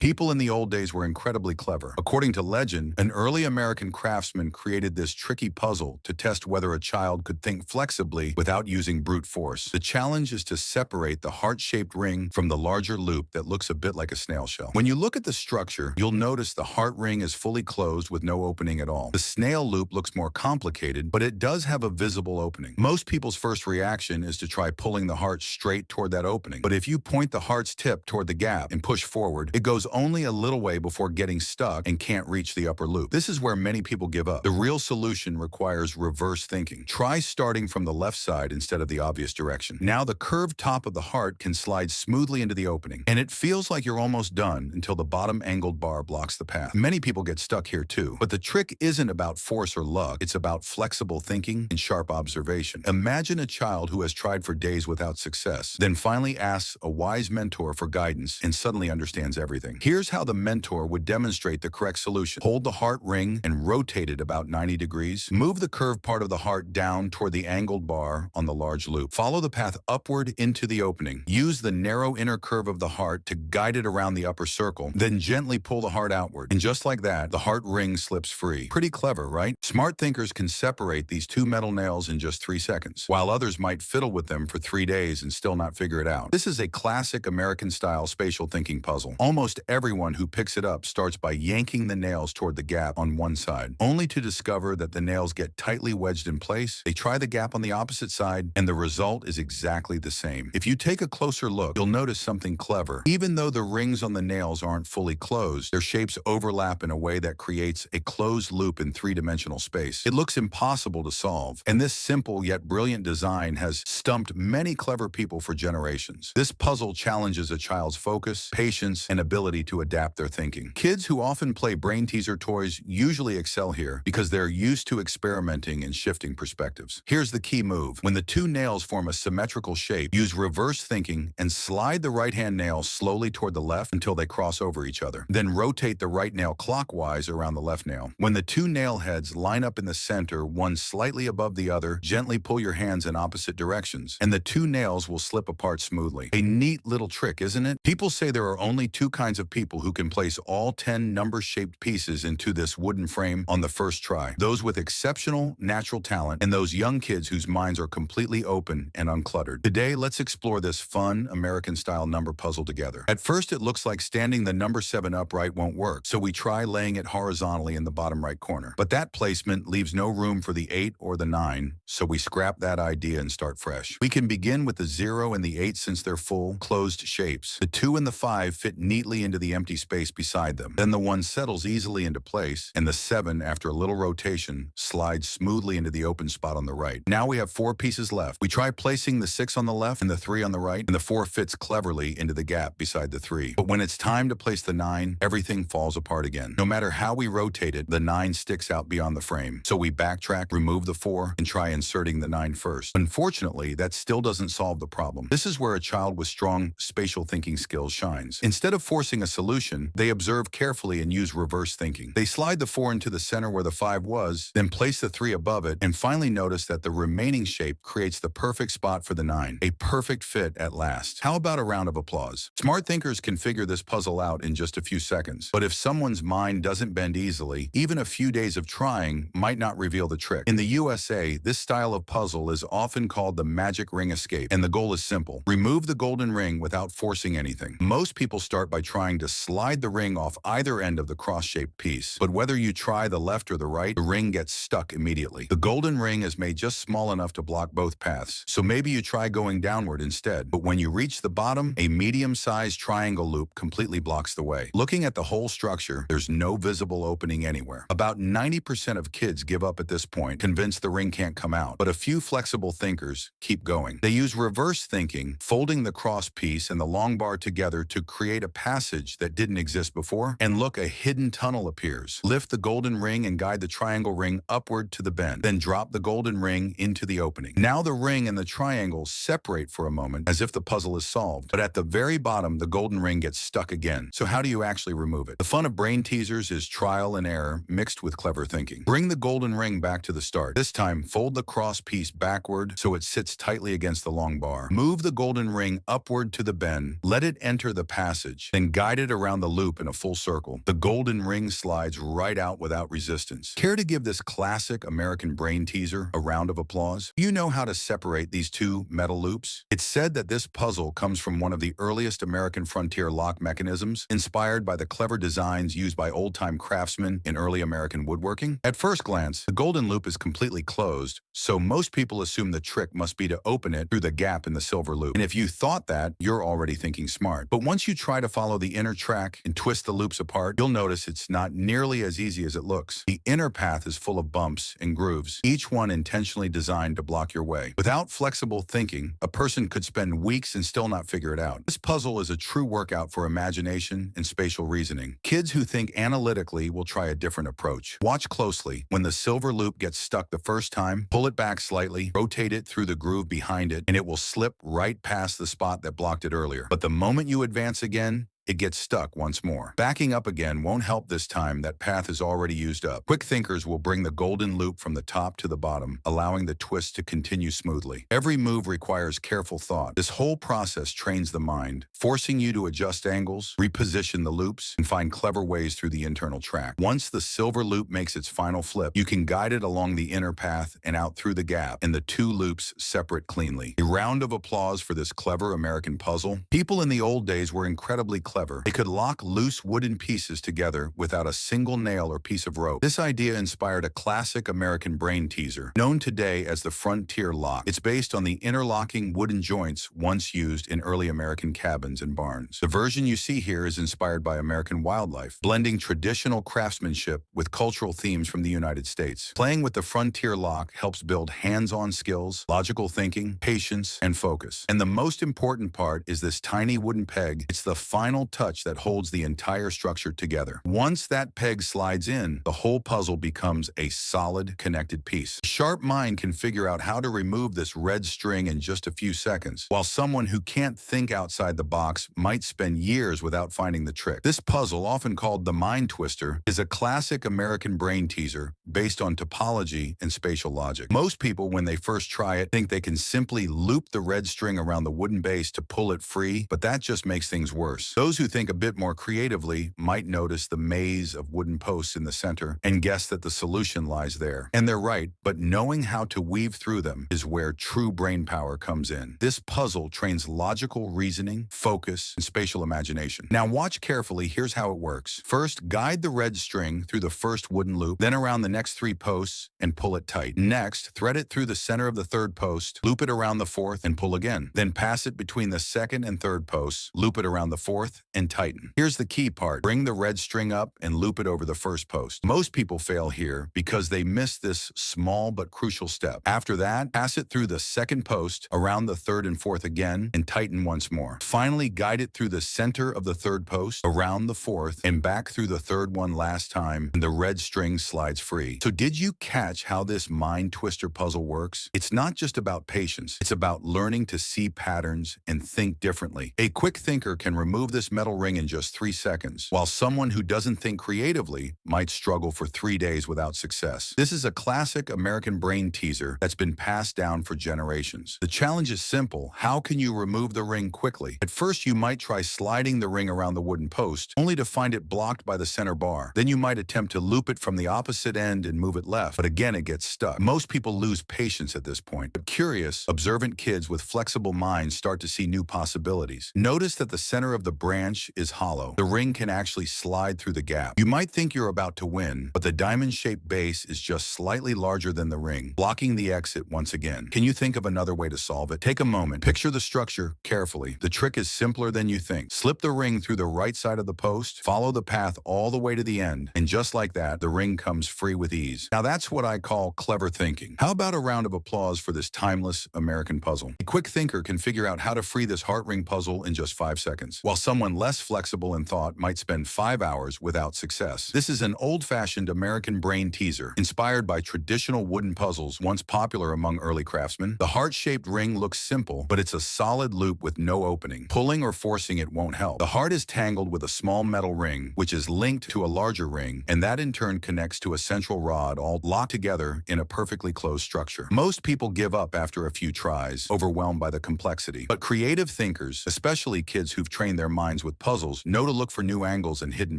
People in the old days were incredibly clever. According to legend, an early American craftsman created this tricky puzzle to test whether a child could think flexibly without using brute force. The challenge is to separate the heart-shaped ring from the larger loop that looks a bit like a snail shell. When you look at the structure, you'll notice the heart ring is fully closed with no opening at all. The snail loop looks more complicated, but it does have a visible opening. Most people's first reaction is to try pulling the heart straight toward that opening. But if you point the heart's tip toward the gap and push forward, it goes only a little way before getting stuck and can't reach the upper loop. This is where many people give up. The real solution requires reverse thinking. Try starting from the left side instead of the obvious direction. Now the curved top of the heart can slide smoothly into the opening, and it feels like you're almost done until the bottom angled bar blocks the path. Many people get stuck here too, but the trick isn't about force or luck. It's about flexible thinking and sharp observation. Imagine a child who has tried for days without success, then finally asks a wise mentor for guidance and suddenly understands everything. Here's how the mentor would demonstrate the correct solution. Hold the heart ring and rotate it about 90 degrees. Move the curved part of the heart down toward the angled bar on the large loop. Follow the path upward into the opening. Use the narrow inner curve of the heart to guide it around the upper circle, then gently pull the heart outward. And just like that, the heart ring slips free. Pretty clever, right? Smart thinkers can separate these two metal nails in just 3 seconds, while others might fiddle with them for 3 days and still not figure it out. This is a classic American-style spatial thinking puzzle. Almost everyone who picks it up starts by yanking the nails toward the gap on one side, only to discover that the nails get tightly wedged in place. They try the gap on the opposite side, and the result is exactly the same. If you take a closer look, you'll notice something clever. Even though the rings on the nails aren't fully closed, their shapes overlap in a way that creates a closed loop in three-dimensional space. It looks impossible to solve, and this simple yet brilliant design has stumped many clever people for generations. This puzzle challenges a child's focus, patience, and ability to adapt their thinking. Kids who often play brain teaser toys usually excel here because they're used to experimenting and shifting perspectives. Here's the key move. When the two nails form a symmetrical shape, use reverse thinking and slide the right-hand nail slowly toward the left until they cross over each other. Then rotate the right nail clockwise around the left nail. When the two nail heads line up in the center, one slightly above the other, gently pull your hands in opposite directions, and the two nails will slip apart smoothly. A neat little trick, isn't it? People say there are only two kinds of people who can place all 10 number-shaped pieces into this wooden frame on the first try. Those with exceptional natural talent and those young kids whose minds are completely open and uncluttered. Today, let's explore this fun American-style number puzzle together. At first, it looks like standing the number 7 upright won't work, so we try laying it horizontally in the bottom right corner. But that placement leaves no room for the 8 or the 9, so we scrap that idea and start fresh. We can begin with the 0 and the 8 since they're full, closed shapes. The 2 and the 5 fit neatly into the empty space beside them. Then the 1 settles easily into place, and the 7, after a little rotation, slides smoothly into the open spot on the right. Now we have 4 pieces left. We try placing the 6 on the left and the 3 on the right, and the 4 fits cleverly into the gap beside the 3. But when it's time to place the 9, everything falls apart again. No matter how we rotate it, the 9 sticks out beyond the frame. So we backtrack, remove the 4, and try inserting the 9 first. Unfortunately, that still doesn't solve the problem. This is where a child with strong spatial thinking skills shines. Instead of forcing a solution, they observe carefully and use reverse thinking. They slide the 4 into the center where the 5 was, then place the 3 above it, and finally notice that the remaining shape creates the perfect spot for the 9. A perfect fit at last. How about a round of applause? Smart thinkers can figure this puzzle out in just a few seconds. But if someone's mind doesn't bend easily, even a few days of trying might not reveal the trick. In the USA, this style of puzzle is often called the magic ring escape, and the goal is simple. Remove the golden ring without forcing anything. Most people start by trying to slide the ring off either end of the cross-shaped piece, but whether you try the left or the right, the ring gets stuck immediately. The golden ring is made just small enough to block both paths, so maybe you try going downward instead. But when you reach the bottom, a medium-sized triangle loop completely blocks the way. Looking at the whole structure, there's no visible opening anywhere. About 90% of kids give up at this point, convinced the ring can't come out, but a few flexible thinkers keep going. They use reverse thinking, folding the cross piece and the long bar together to create a passage that didn't exist before, and look, a hidden tunnel appears. Lift the golden ring and guide the triangle ring upward to the bend, then drop the golden ring into the opening. Now the ring and the triangle separate for a moment as if the puzzle is solved, but at the very bottom, the golden ring gets stuck again. So how do you actually remove it? The fun of brain teasers is trial and error mixed with clever thinking. Bring the golden ring back to the start. This time, fold the cross piece backward so it sits tightly against the long bar. Move the golden ring upward to the bend, let it enter the passage, then guide Guide it around the loop in a full circle. The golden ring slides right out without resistance. Care to give this classic American brain teaser a round of applause? Do you know how to separate these two metal loops? It's said that this puzzle comes from one of the earliest American frontier lock mechanisms, inspired by the clever designs used by old-time craftsmen in early American woodworking. At first glance, the golden loop is completely closed, so most people assume the trick must be to open it through the gap in the silver loop. And if you thought that, you're already thinking smart. But once you try to follow the inner track and twist the loops apart, you'll notice it's not nearly as easy as it looks. The inner path is full of bumps and grooves, each one intentionally designed to block your way. Without flexible thinking, a person could spend weeks and still not figure it out. This puzzle is a true workout for imagination and spatial reasoning. Kids who think analytically will try a different approach. Watch closely. When the silver loop gets stuck the first time, pull it back slightly, rotate it through the groove behind it, and it will slip right past the spot that blocked it earlier. But the moment you advance again, it gets stuck once more. Backing up again won't help this time. That path is already used up. Quick thinkers will bring the golden loop from the top to the bottom, allowing the twist to continue smoothly. Every move requires careful thought. This whole process trains the mind, forcing you to adjust angles, reposition the loops, and find clever ways through the internal track. Once the silver loop makes its final flip, you can guide it along the inner path and out through the gap, and the two loops separate cleanly. A round of applause for this clever American puzzle. People in the old days were incredibly clever. They could lock loose wooden pieces together without a single nail or piece of rope. This idea inspired a classic American brain teaser, known today as the frontier lock. It's based on the interlocking wooden joints once used in early American cabins and barns. The version you see here is inspired by American wildlife, blending traditional craftsmanship with cultural themes from the United States. Playing with the frontier lock helps build hands-on skills, logical thinking, patience, and focus. And the most important part is this tiny wooden peg. It's the final touch that holds the entire structure together. Once that peg slides in, the whole puzzle becomes a solid, connected piece. A sharp mind can figure out how to remove this red string in just a few seconds, while someone who can't think outside the box might spend years without finding the trick. This puzzle, often called the mind twister, is a classic American brain teaser based on topology and spatial logic. Most people, when they first try it, think they can simply loop the red string around the wooden base to pull it free, but that just makes things worse. Those who think a bit more creatively might notice the maze of wooden posts in the center and guess that the solution lies there. And they're right, but knowing how to weave through them is where true brain power comes in. This puzzle trains logical reasoning, focus, and spatial imagination. Now watch carefully, here's how it works. First, guide the red string through the first wooden loop, then around the next 3 posts and pull it tight. Next, thread it through the center of the 3rd post, loop it around the 4th and pull again. Then pass it between the 2nd and 3rd posts, loop it around the 4th and tighten. Here's the key part. Bring the red string up and loop it over the 1st post. Most people fail here because they miss this small but crucial step. After that, pass it through the 2nd post, around the 3rd and 4th again, and tighten once more. Finally, guide it through the center of the 3rd post, around the 4th, and back through the 3rd one last time, and the red string slides free. So did you catch how this mind twister puzzle works? It's not just about patience. It's about learning to see patterns and think differently. A quick thinker can remove this metal ring in just 3 seconds, while someone who doesn't think creatively might struggle for 3 days without success. This is a classic American brain teaser that's been passed down for generations. The challenge is simple. How can you remove the ring quickly? At first, you might try sliding the ring around the wooden post, only to find it blocked by the center bar. Then you might attempt to loop it from the opposite end and move it left, but again, it gets stuck. Most people lose patience at this point, but curious, observant kids with flexible minds start to see new possibilities. Notice that the center of the branch is hollow. The ring can actually slide through the gap. You might think you're about to win, but the diamond-shaped base is just slightly larger than the ring, blocking the exit once again. Can you think of another way to solve it? Take a moment. Picture the structure carefully. The trick is simpler than you think. Slip the ring through the right side of the post, follow the path all the way to the end, and just like that, the ring comes free with ease. Now that's what I call clever thinking. How about a round of applause for this timeless American puzzle? A quick thinker can figure out how to free this heart ring puzzle in just 5 seconds, while someone less flexible in thought might spend 5 hours without success. This is an old-fashioned American brain teaser, inspired by traditional wooden puzzles once popular among early craftsmen. The heart-shaped ring looks simple, but it's a solid loop with no opening. Pulling or forcing it won't help. The heart is tangled with a small metal ring, which is linked to a larger ring, and that in turn connects to a central rod, all locked together in a perfectly closed structure. Most people give up after a few tries, overwhelmed by the complexity. But creative thinkers, especially kids who've trained their minds with with puzzles, know to look for new angles and hidden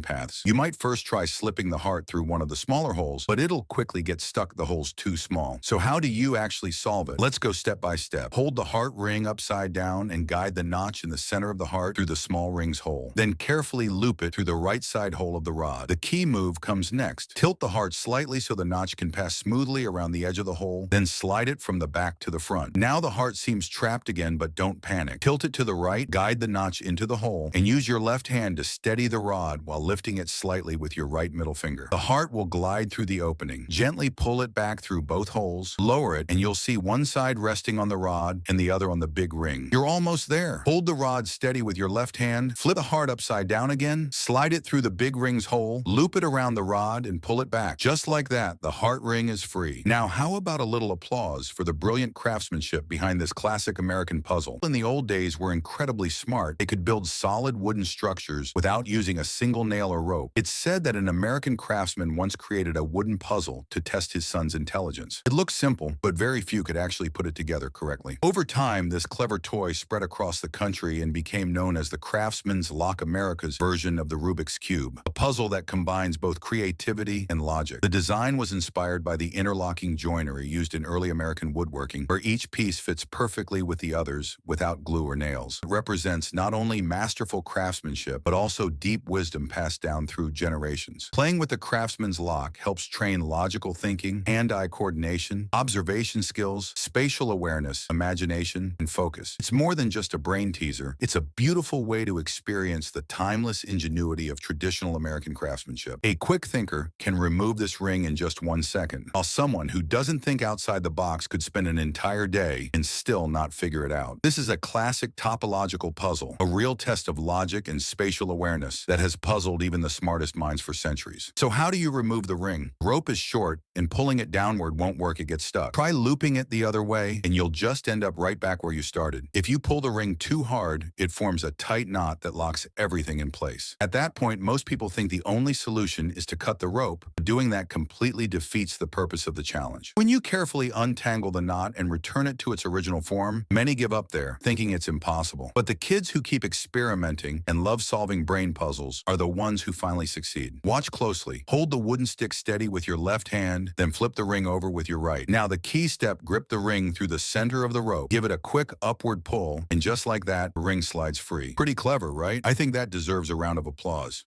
paths. You might first try slipping the heart through one of the smaller holes, but it'll quickly get stuck. The hole's too small. So how do you actually solve it? Let's go step by step. Hold the heart ring upside down and guide the notch in the center of the heart through the small ring's hole. Then carefully loop it through the right side hole of the rod. The key move comes next. Tilt the heart slightly so the notch can pass smoothly around the edge of the hole, then slide it from the back to the front. Now the heart seems trapped again, but don't panic. Tilt it to the right, guide the notch into the hole, and use your left hand to steady the rod while lifting it slightly with your right middle finger. The heart will glide through the opening. Gently pull it back through both holes, lower it, and you'll see one side resting on the rod and the other on the big ring. You're almost there. Hold the rod steady with your left hand, flip the heart upside down again, slide it through the big ring's hole, loop it around the rod, and pull it back. Just like that, the heart ring is free. Now, how about a little applause for the brilliant craftsmanship behind this classic American puzzle? In the old days, were incredibly smart. They could build solid wooden structures without using a single nail or rope. It's said that an American craftsman once created a wooden puzzle to test his son's intelligence. It looked simple, but very few could actually put it together correctly. Over time, this clever toy spread across the country and became known as the Craftsman's Lock, America's version of the Rubik's Cube, a puzzle that combines both creativity and logic. The design was inspired by the interlocking joinery used in early American woodworking, where each piece fits perfectly with the others without glue or nails. It represents not only masterful craftsmanship, but also deep wisdom passed down through generations. Playing with the Craftsman's Lock helps train logical thinking, hand-eye coordination, observation skills, spatial awareness, imagination, and focus. It's more than just a brain teaser. It's a beautiful way to experience the timeless ingenuity of traditional American craftsmanship. A quick thinker can remove this ring in just 1 second, while someone who doesn't think outside the box could spend an entire day and still not figure it out. This is a classic topological puzzle, a real test of logic and spatial awareness that has puzzled even the smartest minds for centuries. So how do you remove the ring? The rope is short, and pulling it downward won't work. It gets stuck. Try looping it the other way, and you'll just end up right back where you started. If you pull the ring too hard, it forms a tight knot that locks everything in place. At that point, most people think the only solution is to cut the rope, but doing that completely defeats the purpose of the challenge. When you carefully untangle the knot and return it to its original form, many give up there, thinking it's impossible. But the kids who keep experimenting and love solving brain puzzles are the ones who finally succeed. Watch closely. Hold the wooden stick steady with your left hand, then flip the ring over with your right. Now the key step, grip the ring through the center of the rope. Give it a quick upward pull, and just like that, the ring slides free. Pretty clever, right? I think that deserves a round of applause.